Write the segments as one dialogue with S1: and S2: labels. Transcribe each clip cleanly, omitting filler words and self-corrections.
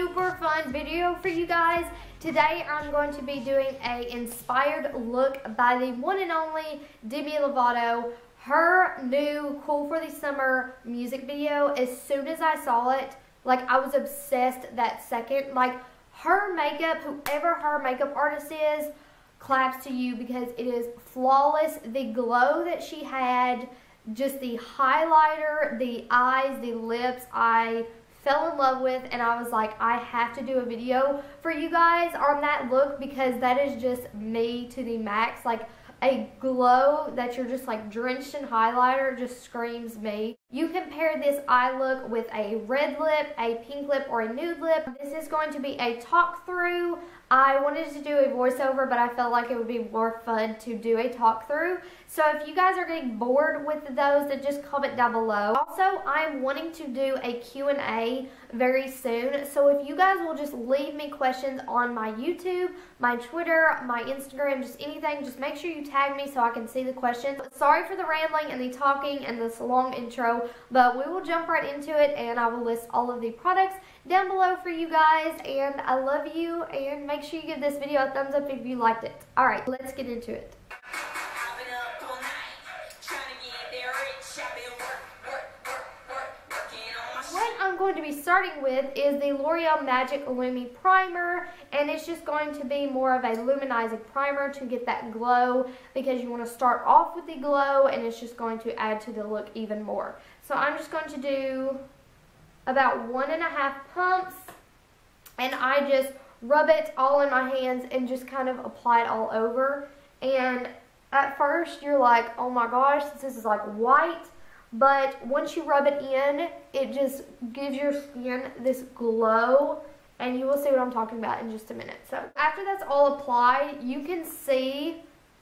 S1: super fun video for you guys. Today I'm going to be doing a inspired look by the one and only Demi Lovato. Her new Cool for the Summer music video, as soon as I saw it, like I was obsessed that second. Like her makeup, whoever her makeup artist is, claps to you because it is flawless. The glow that she had, just the highlighter, the eyes, the lips, I fell in love with, and I was like, I have to do a video for you guys on that look because that is just me to the max. Like a glow that you're just like drenched in highlighter just screams me. You can pair this eye look with a red lip, a pink lip, or a nude lip. This is going to be a talk through. I wanted to do a voiceover, but I felt like it would be more fun to do a talk through. So if you guys are getting bored with those, then just comment down below. Also, I'm wanting to do a Q&A very soon. So if you guys will just leave me questions on my YouTube, my Twitter, my Instagram, just anything, just make sure you tag me so I can see the questions. Sorry for the rambling and the talking and this long intro, but we will jump right into it, and I will list all of the products down below for you guys. And I love you, and make sure you give this video a thumbs up if you liked it. Alright, let's get into it. What I'm going to be starting with is the L'Oreal Magic Lumi Primer, and it's just going to be more of a luminizing primer to get that glow, because you want to start off with the glow and it's just going to add to the look even more. So I'm just going to do about 1.5 pumps, and I just rub it all in my hands and just kind of apply it all over. And at first you're like, oh my gosh, this is like white. But once you rub it in, it just gives your skin this glow, and you will see what I'm talking about in just a minute. So after that's all applied, you can see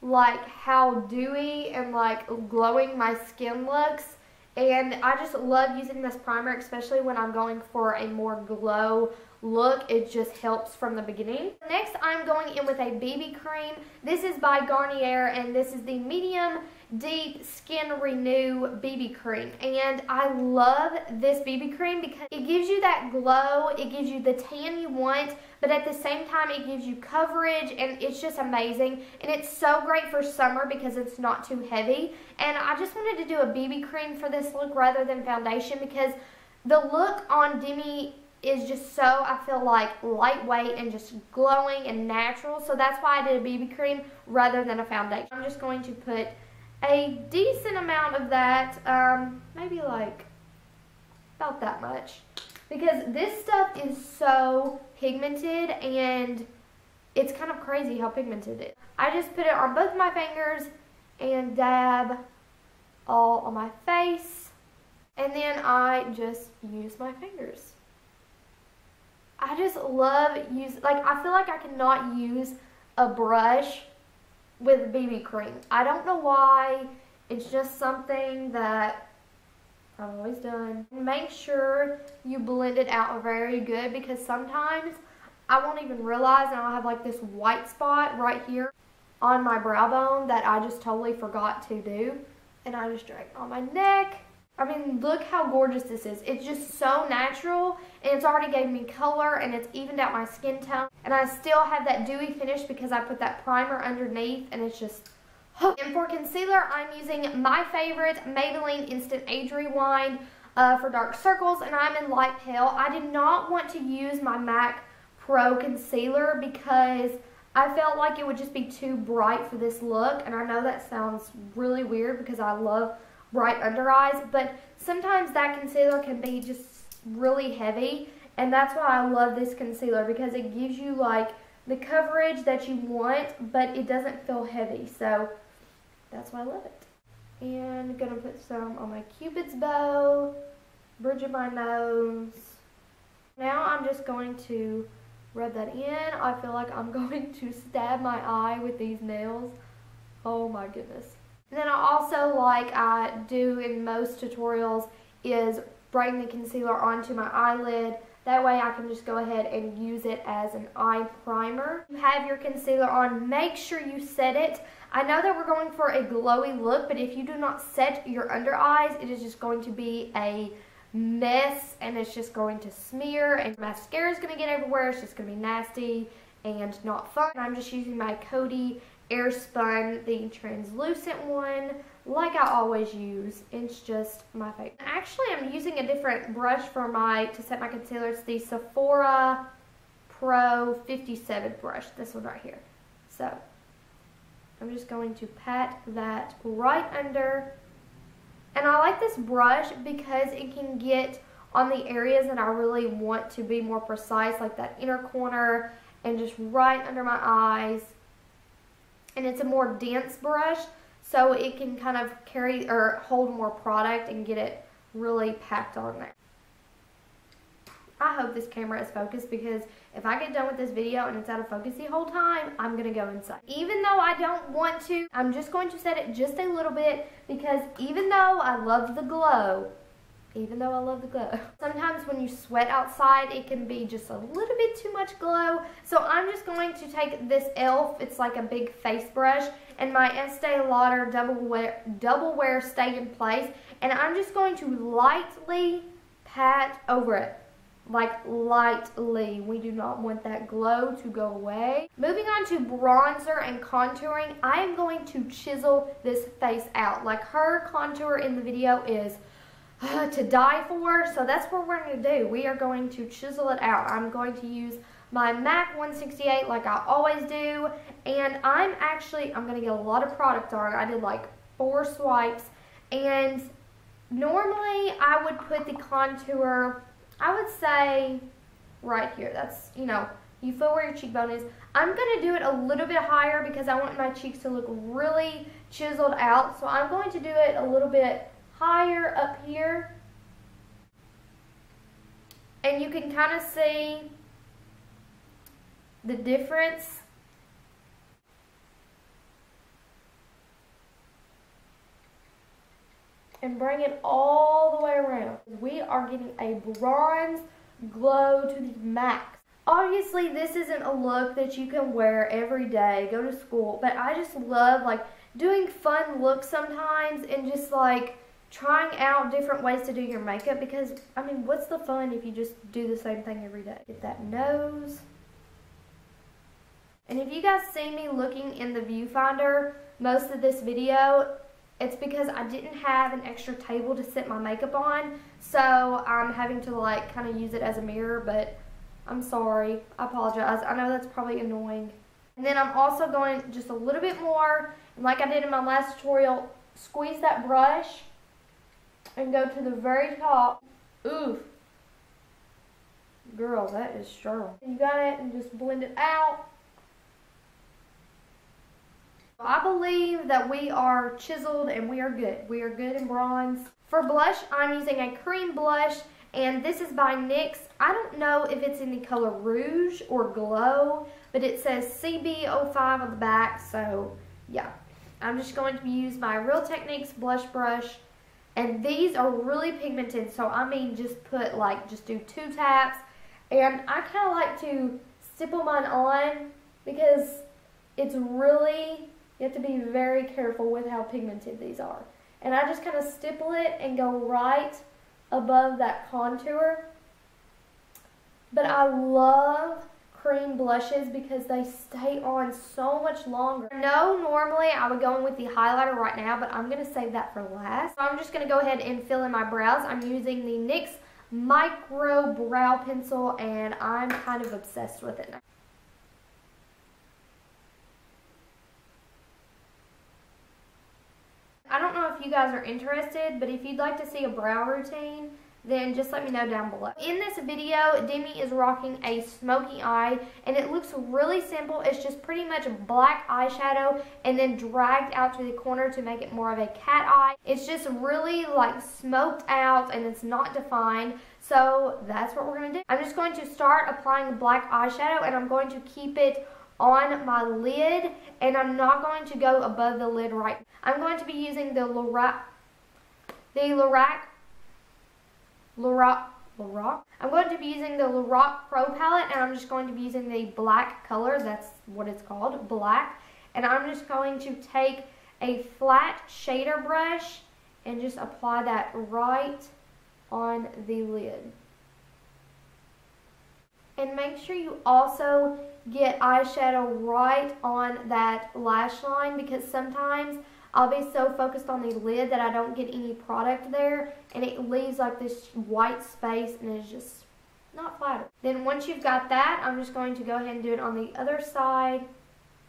S1: like how dewy and like glowing my skin looks. And I just love using this primer, especially when I'm going for a more glow look. It just helps from the beginning. Next, I'm going in with a BB cream. This is by Garnier, and this is the Medium Deep Skin Renew BB cream. And I love this BB cream because it gives you that glow, it gives you the tan you want, but at the same time it gives you coverage, and it's just amazing. And it's so great for summer because it's not too heavy. And I just wanted to do a BB cream for this look rather than foundation, because the look on Demi is just so, I feel like, lightweight and just glowing and natural. So that's why I did a BB cream rather than a foundation. I'm just going to put a decent amount of that, maybe like about that much, because this stuff is so pigmented and it's kind of crazy how pigmented it is. I just put it on both my fingers and dab all on my face, and then I just use my fingers. I just love like I feel like I cannot use a brush with BB cream. I don't know why. It's just something that I've always done. Make sure you blend it out very good, because sometimes I won't even realize, and I'll have like this white spot right here on my brow bone that I just totally forgot to do, and I just drag it on my neck. I mean, look how gorgeous this is. It's just so natural, and it's already gave me color, and it's evened out my skin tone. And I still have that dewy finish because I put that primer underneath, and it's just... And for concealer, I'm using my favorite Maybelline Instant Age Rewind for dark circles, and I'm in light pale. I did not want to use my MAC Pro Concealer because I felt like it would just be too bright for this look, and I know that sounds really weird because I love bright under eyes, but sometimes that concealer can be just really heavy, and that's why I love this concealer, because it gives you like the coverage that you want, but it doesn't feel heavy. So that's why I love it. And I'm gonna put some on my Cupid's bow, bridge of my nose. Now I'm just going to rub that in. I feel like I'm going to stab my eye with these nails. Oh my goodness. And then I also, like I do in most tutorials, is bring the concealer onto my eyelid. That way I can just go ahead and use it as an eye primer. You have your concealer on, make sure you set it. I know that we're going for a glowy look, but if you do not set your under eyes, it is just going to be a mess and it's just going to smear and mascara is going to get everywhere. It's just going to be nasty and not fun. I'm just using my Coty Airspun, the translucent one, like I always use. It's just my favorite. Actually, I'm using a different brush for to set my concealer. It's the Sephora Pro 57 brush, this one right here. So I'm just going to pat that right under. And I like this brush because it can get on the areas that I really want to be more precise, like that inner corner and just right under my eyes. And it's a more dense brush, so it can kind of carry or hold more product and get it really packed on there. I hope this camera is focused, because if I get done with this video and it's out of focus the whole time, I'm going to go inside. Even though I don't want to, I'm just going to set it just a little bit, because even though I love the glow, sometimes when you sweat outside, it can be just a little bit too much glow. So I'm just going to take this e.l.f., it's like a big face brush, and my Estee Lauder Double Wear Stay in Place, and I'm just going to lightly pat over it. Like lightly. We do not want that glow to go away. Moving on to bronzer and contouring, I am going to chisel this face out. Like, her contour in the video is to die for, so that's what we're going to do. We are going to chisel it out. I'm going to use my MAC 168 like I always do, and I'm going to get a lot of product on it. I did like 4 swipes, and normally I would put the contour, I would say right here. That's, you feel where your cheekbone is. I'm going to do it a little bit higher because I want my cheeks to look really chiseled out, so I'm going to do it a little bit higher up here, and you can kind of see the difference. And bring it all the way around. We are getting a bronze glow to the max. Obviously, this isn't a look that you can wear every day, go to school, but I just love like doing fun looks sometimes and just like trying out different ways to do your makeup, because I mean, what's the fun if you just do the same thing every day? Get that nose. And if you guys see me looking in the viewfinder most of this video, it's because I didn't have an extra table to set my makeup on, so I'm having to like kind of use it as a mirror, but I'm sorry, I apologize. I know that's probably annoying. And then I'm also going just a little bit more, and like I did in my last tutorial, squeeze that brush and go to the very top. Oof. Girl, that is strong. You got it, and just blend it out. I believe that we are chiseled and we are good. We are good in bronze. For blush, I'm using a cream blush, and this is by NYX. I don't know if it's in the color Rouge or Glow, but it says CB05 on the back, so yeah. I'm just going to use my Real Techniques blush brush, and these are really pigmented, so I mean just do 2 taps, and I kind of like to stipple mine on because it's really, you have to be very careful with how pigmented these are. And I just kind of stipple it and go right above that contour. But I love cream blushes because they stay on so much longer. No, normally I would go in with the highlighter right now, but I'm going to save that for last. So I'm just going to go ahead and fill in my brows. I'm using the NYX Micro Brow Pencil, and I'm kind of obsessed with it now. I don't know if you guys are interested, but if you'd like to see a brow routine, then just let me know down below. In this video, Demi is rocking a smoky eye, and it looks really simple. It's just pretty much black eyeshadow and then dragged out to the corner to make it more of a cat eye. It's just really like smoked out and it's not defined. So that's what we're going to do. I'm just going to start applying black eyeshadow, and I'm going to keep it on my lid, and I'm not going to go above the lid right now. I'm going to be using the Lorac. I'm going to be using the Lorac Pro palette, and I'm just going to be using the black color. That's what it's called, black. And I'm just going to take a flat shader brush and just apply that right on the lid. And make sure you also get eyeshadow right on that lash line, because sometimes I'll be so focused on the lid that I don't get any product there, and it leaves like this white space and it's just not flattering. Then once you've got that, I'm just going to go ahead and do it on the other side,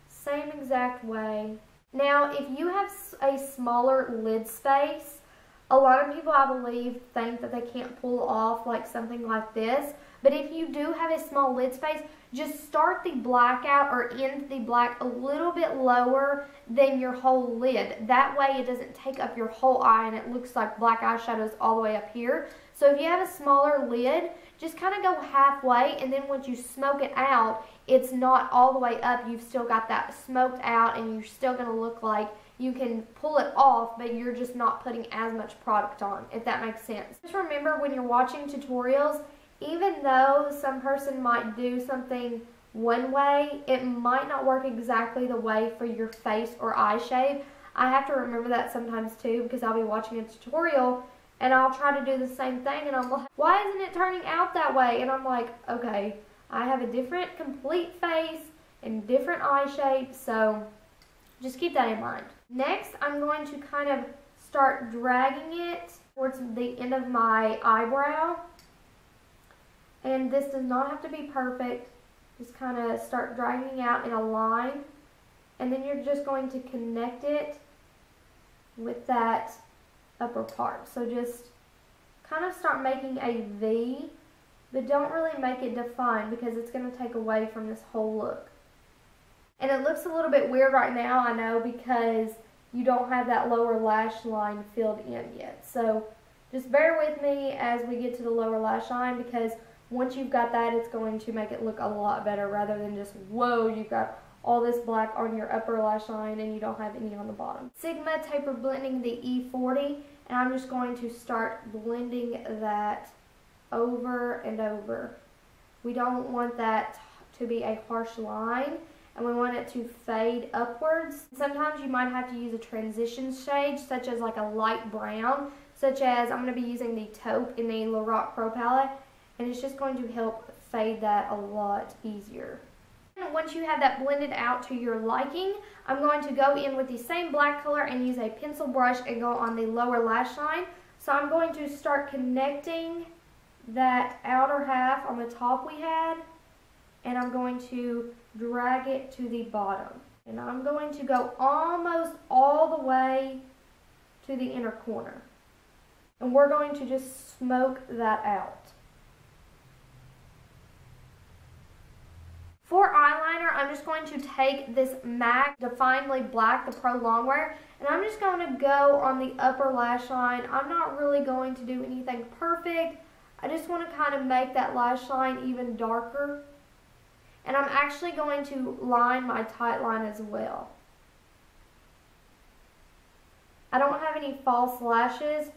S1: same exact way. Now, if you have a smaller lid space, a lot of people, I believe, think that they can't pull off like something like this. But if you do have a small lid space, just start the black out or end the black a little bit lower than your whole lid. That way it doesn't take up your whole eye and it looks like black eyeshadows all the way up here. So if you have a smaller lid, just kind of go halfway, and then once you smoke it out, it's not all the way up. You've still got that smoked out, and you're still going to look like you can pull it off, but you're just not putting as much product on, if that makes sense. Just remember, when you're watching tutorials, even though some person might do something one way, it might not work exactly the way for your face or eye shape. I have to remember that sometimes too, because I'll be watching a tutorial and I'll try to do the same thing and I'm like, why isn't it turning out that way? And I'm like, okay, I have a different complete face and different eye shape, so just keep that in mind. Next, I'm going to kind of start dragging it towards the end of my eyebrow. And this does not have to be perfect. Just kind of start dragging out in a line. And then you're just going to connect it with that upper part. So just kind of start making a V, but don't really make it defined because it's going to take away from this whole look. And it looks a little bit weird right now, I know, because you don't have that lower lash line filled in yet. So just bear with me as we get to the lower lash line, because once you've got that, it's going to make it look a lot better rather than just, whoa, you've got all this black on your upper lash line and you don't have any on the bottom. Sigma Taper Blending the E40, and I'm just going to start blending that over and over. We don't want that to be a harsh line, and we want it to fade upwards. Sometimes you might have to use a transition shade, such as like a light brown, such as I'm going to be using the Taupe in the Lorac Pro palette, and it's just going to help fade that a lot easier. And once you have that blended out to your liking, I'm going to go in with the same black color and use a pencil brush and go on the lower lash line. So I'm going to start connecting that outer half on the top we had, and I'm going to drag it to the bottom. And I'm going to go almost all the way to the inner corner. And we're going to just smoke that out. For eyeliner, I'm just going to take this MAC Definedly Black, the Pro Longwear, and I'm just going to go on the upper lash line. I'm not really going to do anything perfect. I just want to kind of make that lash line even darker. And I'm actually going to line my tight line as well. I don't have any false lashes,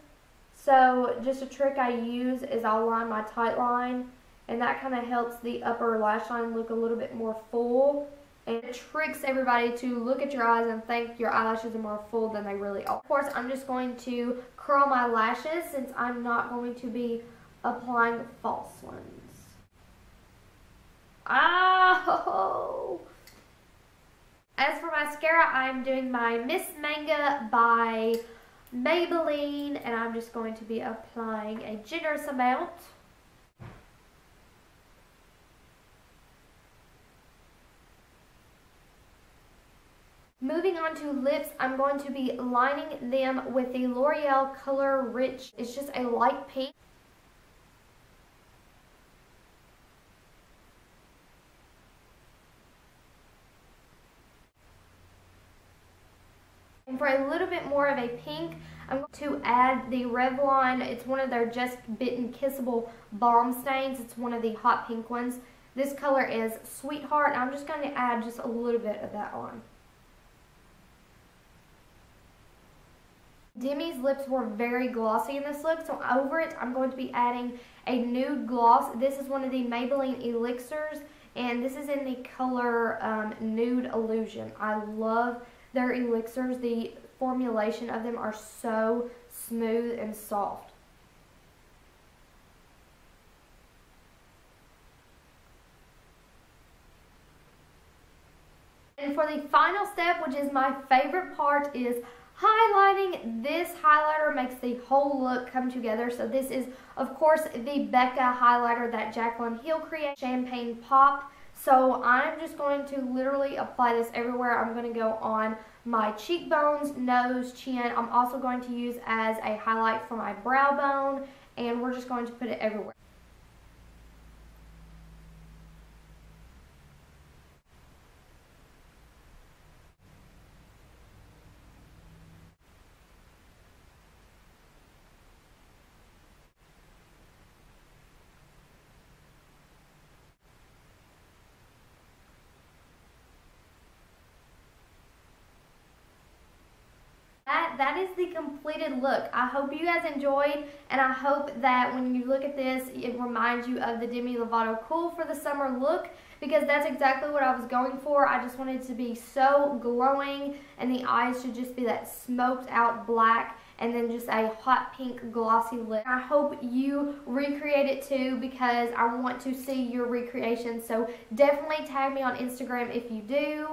S1: so just a trick I use is I'll line my tight line, and that kind of helps the upper lash line look a little bit more full. And it tricks everybody to look at your eyes and think your eyelashes are more full than they really are. Of course, I'm just going to curl my lashes since I'm not going to be applying false ones. Oh! As for mascara, I'm doing my Miss Manga by Maybelline, and I'm just going to be applying a generous amount. Moving on to lips, I'm going to be lining them with the L'Oreal Color Rich. It's just a light pink. And for a little bit more of a pink, I'm going to add the Revlon. It's one of their Just Bitten Kissable Balm Stains. It's one of the hot pink ones. This color is Sweetheart. I'm just going to add just a little bit of that on. Demi's lips were very glossy in this look, so over it I'm going to be adding a nude gloss. This is one of the Maybelline Elixirs, and this is in the color Nude Illusion. I love their elixirs. The formulation of them are so smooth and soft. And for the final step, which is my favorite part, is highlighting. This highlighter makes the whole look come together. So this is, of course, the Becca highlighter that Jaclyn Hill created, Champagne Pop. So I'm just going to literally apply this everywhere. I'm going to go on my cheekbones, nose, chin. I'm also going to use as a highlight for my brow bone, and we're just going to put it everywhere. That is the completed look. I hope you guys enjoyed, and I hope that when you look at this, it reminds you of the Demi Lovato Cool for the Summer look, because that's exactly what I was going for. I just wanted it to be so glowing, and the eyes should just be that smoked out black, and then just a hot pink glossy lip. I hope you recreate it too, because I want to see your recreation. So definitely tag me on Instagram if you do.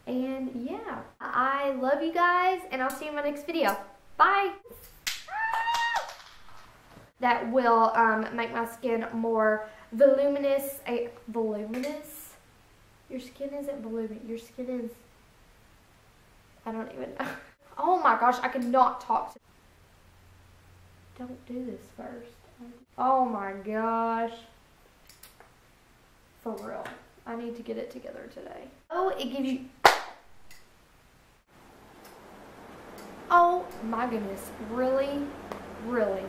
S1: And yeah, I love you guys, and I'll see you in my next video. Bye! That will make my skin more voluminous. Voluminous? Your skin isn't voluminous. Your skin is... I don't even know. Oh my gosh, I cannot talk to... Don't do this first. Oh my gosh. For real. I need to get it together today. Oh, it gives you... Oh my goodness, really? Really?